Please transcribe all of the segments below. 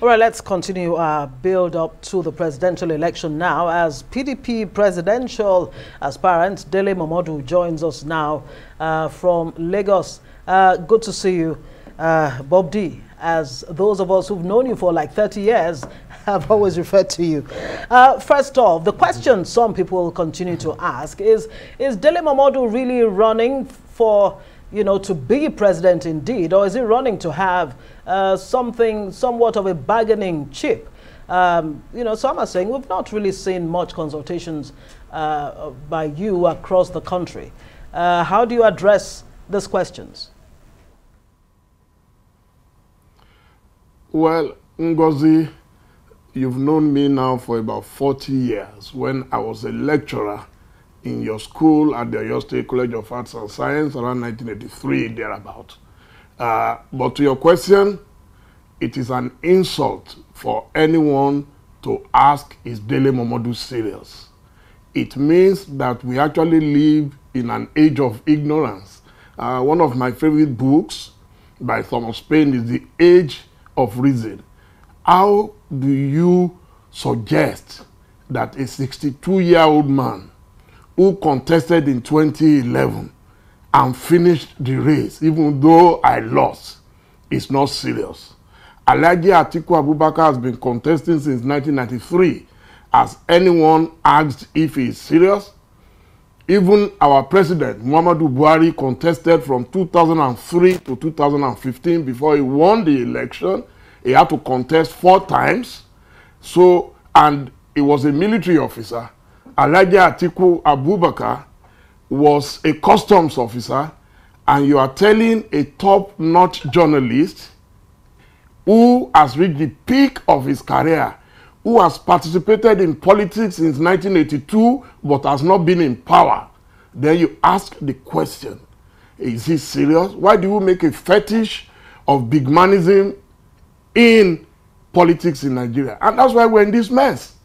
All right, let's continue our build up to the presidential election now as PDP presidential aspirant Dele Momodu joins us now from Lagos. Good to see you, Bob D, as those of us who've known you for like 30 years have always referred to you. First off, the question some people continue to ask is Dele Momodu really running for, you know, to be president indeed, or is he running to have somewhat of a bargaining chip? You know, some are saying we've not really seen much consultations by you across the country. How do you address these questions? Well, Ngozi, you've known me now for about 40 years. When I was a lecturer in your school at the Oyo State College of Arts and Science around 1983, thereabout. But to your question, it is an insult for anyone to ask, is Dele Momodu serious? It means that we actually live in an age of ignorance. One of my favorite books by Thomas Paine is The Age of Reason. How do you suggest that a 62-year-old man who contested in 2011 and finished the race, even though I lost, is not serious? Alhaji Atiku Abubakar has been contesting since 1993. Has anyone asked if he is serious? Even our president, Muhammadu Buhari, contested from 2003 to 2015 before he won the election. He had to contest 4 times. So, and he was a military officer. Alhaji Atiku Abubakar was a customs officer, and you are telling a top-notch journalist who has reached the peak of his career, who has participated in politics since 1982 but has not been in power. Then you ask the question, is he serious? Why do you make a fetish of bigmanism in politics in Nigeria? And that's why we're in this mess.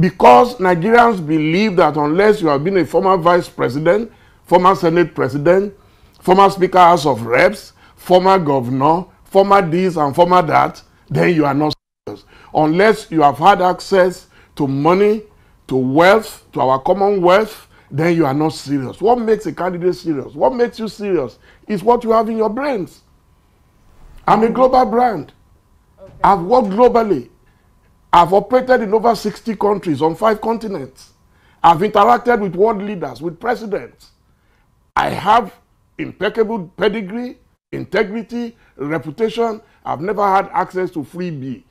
Because Nigerians believe that unless you have been a former vice president, former Senate president, former Speaker House of Reps, former governor, former this and former that, then you are not serious. Unless you have had access to money, to wealth, to our commonwealth, then you are not serious. What makes a candidate serious? What makes you serious is what you have in your brains. I'm a global brand. Okay. I've worked globally. I've operated in over 60 countries on 5 continents. I've interacted with world leaders, with presidents. I have impeccable pedigree, integrity, reputation. I've never had access to freebie.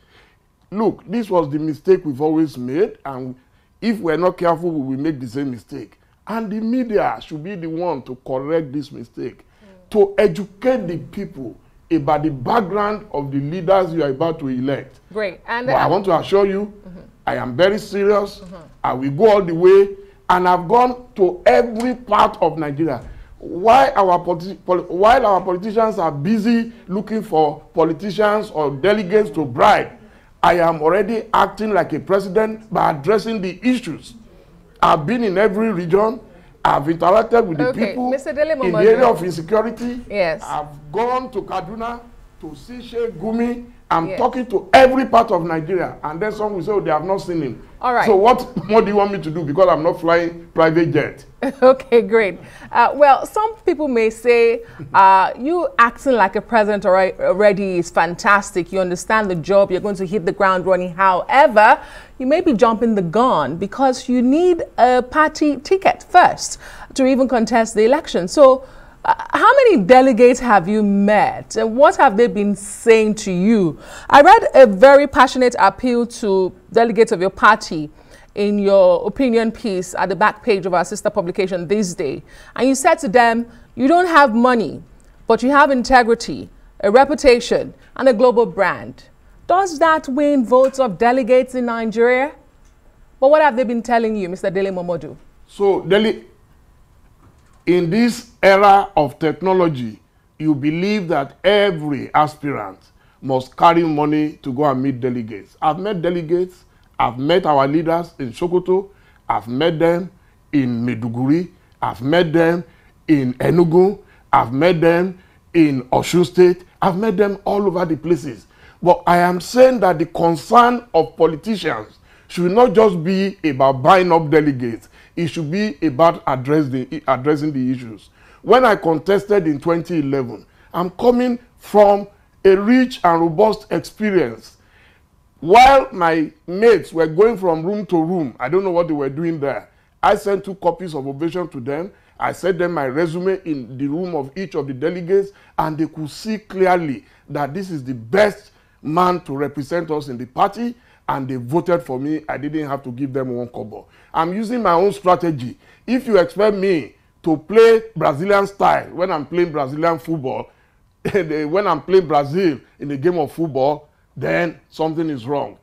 Look, this was the mistake we've always made, and if we're not careful, we will make the same mistake. And the media should be the one to correct this mistake, to educate the people about the background of the leaders you are about to elect. Great. And I want to assure you, I am very serious. I will go all the way, and I've gone to every part of Nigeria. While our politicians are busy looking for politicians or delegates to bribe, I am already acting like a president by addressing the issues. I've been in every region. I've interacted with the people Mr. Dele Momodu, in the area of insecurity. Yes. I've gone to Kaduna to see Sheikh Gumi. I'm talking to every part of Nigeria. And then some will say, oh, they have not seen him. All right. So what more do you want me to do? Because I'm not flying private jet. Okay, great. Well, some people may say you acting like a president already is fantastic. You understand the job. You're going to hit the ground running. However, you may be jumping the gun because you need a party ticket first to even contest the election. So how many delegates have you met? And what have they been saying to you? I read a very passionate appeal to delegates of your party in your opinion piece at the back page of our sister publication This Day. And you said to them, you don't have money, but you have integrity, a reputation, and a global brand. Does that win votes of delegates in Nigeria? But what have they been telling you, Mr. Dele Momodu? So, Dele, in this era of technology, you believe that every aspirant must carry money to go and meet delegates. I've met delegates. I've met our leaders in Sokoto. I've met them in Maiduguri. I've met them in Enugu. I've met them in Osun State. I've met them all over the places. But I am saying that the concern of politicians should not just be about buying up delegates. It should be about addressing the issues. When I contested in 2011, I'm coming from a rich and robust experience. While my mates were going from room to room, I don't know what they were doing there. I sent 2 copies of ovation to them. I sent them my resume in the room of each of the delegates, and they could see clearly that this is the best man to represent us in the party, and they voted for me. I didn't have to give them 1 kobo. I'm using my own strategy. If you expect me to play Brazilian style when I'm playing Brazilian football, when I'm playing Brazil in a game of football, then something is wrong.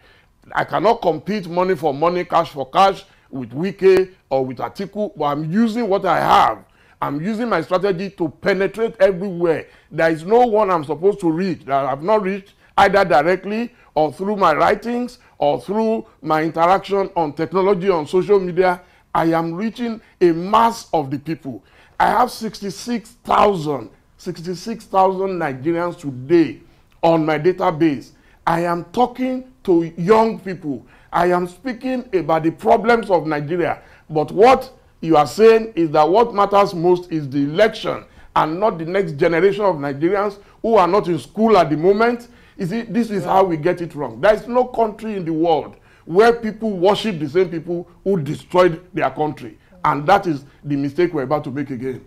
I cannot compete money for money, cash for cash with Wike or with Atiku, but I'm using what I have. I'm using my strategy to penetrate everywhere. There is no one I'm supposed to reach that I have not reached, either directly or through my writings or through my interaction on technology, on social media. I am reaching a mass of the people. I have 66,000 Nigerians today on my database. I am talking to young people. I am speaking about the problems of Nigeria. But what you are saying is that what matters most is the election and not the next generation of Nigerians who are not in school at the moment. You see, this is how we get it wrong. There is no country in the world where people worship the same people who destroyed their country. And that is the mistake we're about to make again.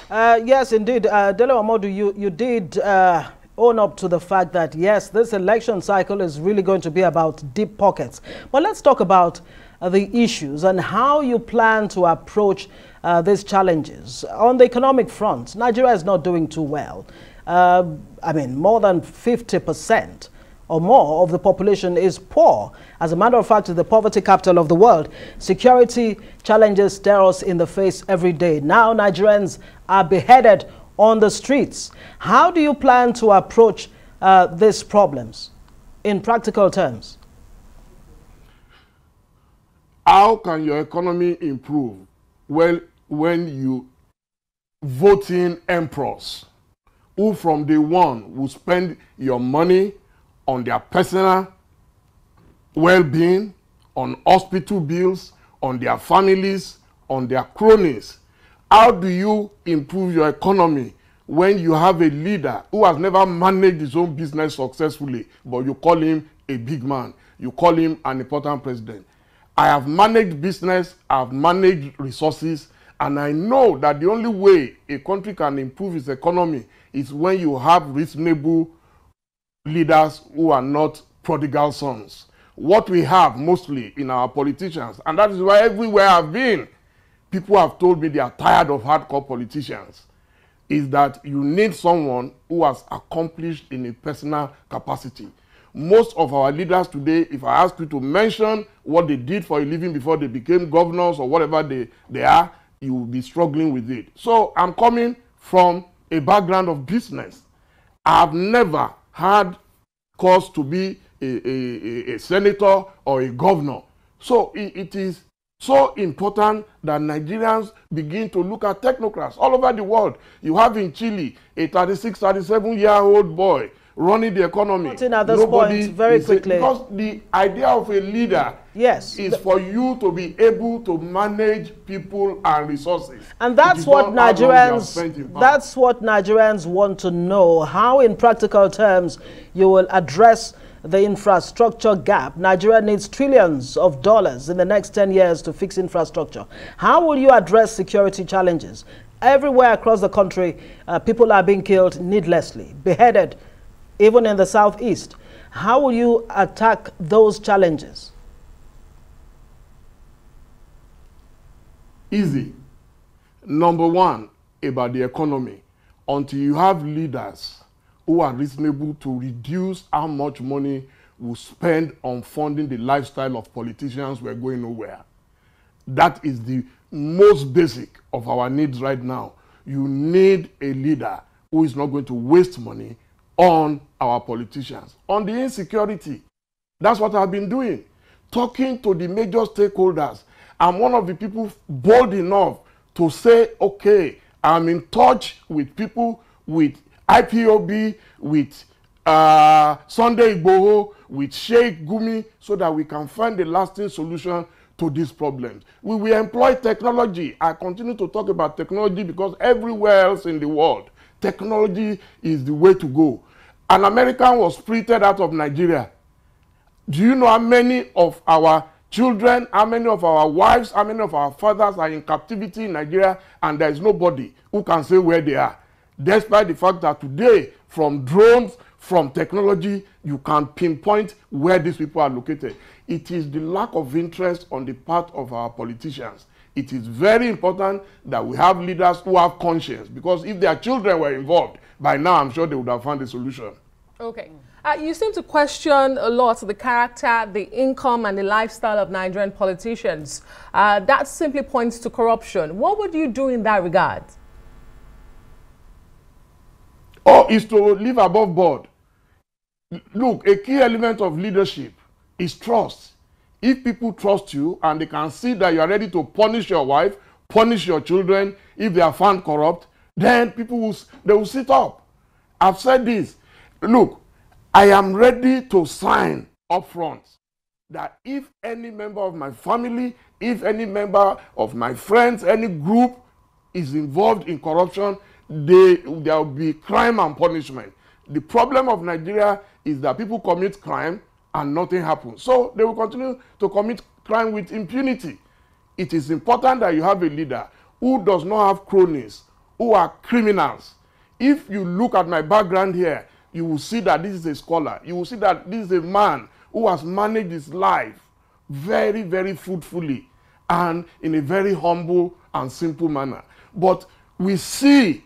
Yes, indeed. Dele Momodu, you did own up to the fact that, yes, this election cycle is really going to be about deep pockets. But let's talk about the issues and how you plan to approach these challenges. On the economic front, Nigeria is not doing too well. I mean, more than 50% or more of the population is poor. As a matter of fact, the poverty capital of the world. Security challenges stare us in the face every day. Now Nigerians are beheaded on the streets. How do you plan to approach these problems in practical terms? How can your economy improve? Well, when you vote in emperors who from day one will spend your money on their personal well-being, on hospital bills, on their families, on their cronies. How do you improve your economy when you have a leader who has never managed his own business successfully, but you call him a big man, you call him an important president? I have managed business, I've managed resources, and I know that the only way a country can improve its economy is when you have reasonable leaders who are not prodigal sons. What we have mostly in our politicians, and that is why everywhere I've been, people have told me they are tired of hardcore politicians, is that you need someone who has accomplished in a personal capacity. Most of our leaders today, if I ask you to mention what they did for a living before they became governors or whatever they are, you will be struggling with it. So I'm coming from a background of business. I've never had cause to be a senator or a governor. So it is so important that Nigerians begin to look at technocrats all over the world. You have in Chile a 36, 37-year-old boy running the economy. At this point, very quickly. Because the idea of a leader, yes, is for you to be able to manage people and resources. And that's what Nigerians want to know, how in practical terms you will address the infrastructure gap. Nigeria needs trillions of dollars in the next 10 years to fix infrastructure. How will you address security challenges? Everywhere across the country, people are being killed needlessly, beheaded, even in the southeast. How will you attack those challenges? Easy. Number one, about the economy. Until you have leaders who are reasonable to reduce how much money we spend on funding the lifestyle of politicians, we're going nowhere. That is the most basic of our needs right now. You need a leader who is not going to waste money on our politicians. On the insecurity, that's what I've been doing. Talking to the major stakeholders. I'm one of the people bold enough to say, okay, I'm in touch with people with IPOB, with Sunday Igboho, with Sheikh Gumi, so that we can find a lasting solution to these problems. We will employ technology. I continue to talk about technology because everywhere else in the world, technology is the way to go. An American was spirited out of Nigeria. Do you know how many of our children, how many of our wives, how many of our fathers are in captivity in Nigeria, and there is nobody who can say where they are? Despite the fact that today, from drones, from technology, you can pinpoint where these people are located. It is the lack of interest on the part of our politicians. It is very important that we have leaders who have conscience, because if their children were involved, by now I'm sure they would have found a solution. Okay. You seem to question a lot the character, the income, and the lifestyle of Nigerian politicians. That simply points to corruption. What would you do in that regard? Is to live above board. Look, a key element of leadership is trust. If people trust you and they can see that you are ready to punish your wife, punish your children, if they are found corrupt, then people will sit up. I've said this. Look, I am ready to sign up front that if any member of my family, if any member of my friends, any group is involved in corruption, there will be crime and punishment. The problem of Nigeria is that people commit crime and nothing happens. So they will continue to commit crime with impunity. It is important that you have a leader who does not have cronies, who are criminals. If you look at my background here, you will see that this is a scholar. You will see that this is a man who has managed his life very, very fruitfully and in a very humble and simple manner. But we see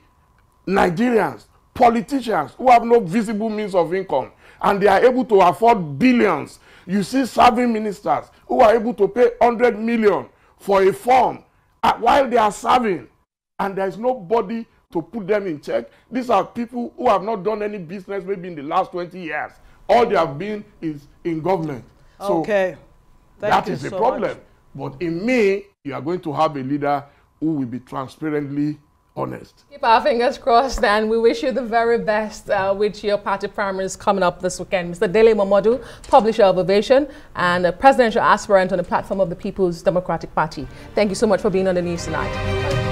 Nigerians, politicians who have no visible means of income, and they are able to afford billions. You see serving ministers who are able to pay 100 million for a form while they are serving, and there is nobody to put them in check. These are people who have not done any business maybe in the last 20 years. All they have been is in government. So okay. That is a problem. But in me, you are going to have a leader who will be transparently honest. Keep our fingers crossed, and we wish you the very best with your party primaries coming up this weekend. Mr. Dele Momodu, publisher of Ovation and a presidential aspirant on the platform of the People's Democratic Party. Thank you so much for being on the news tonight.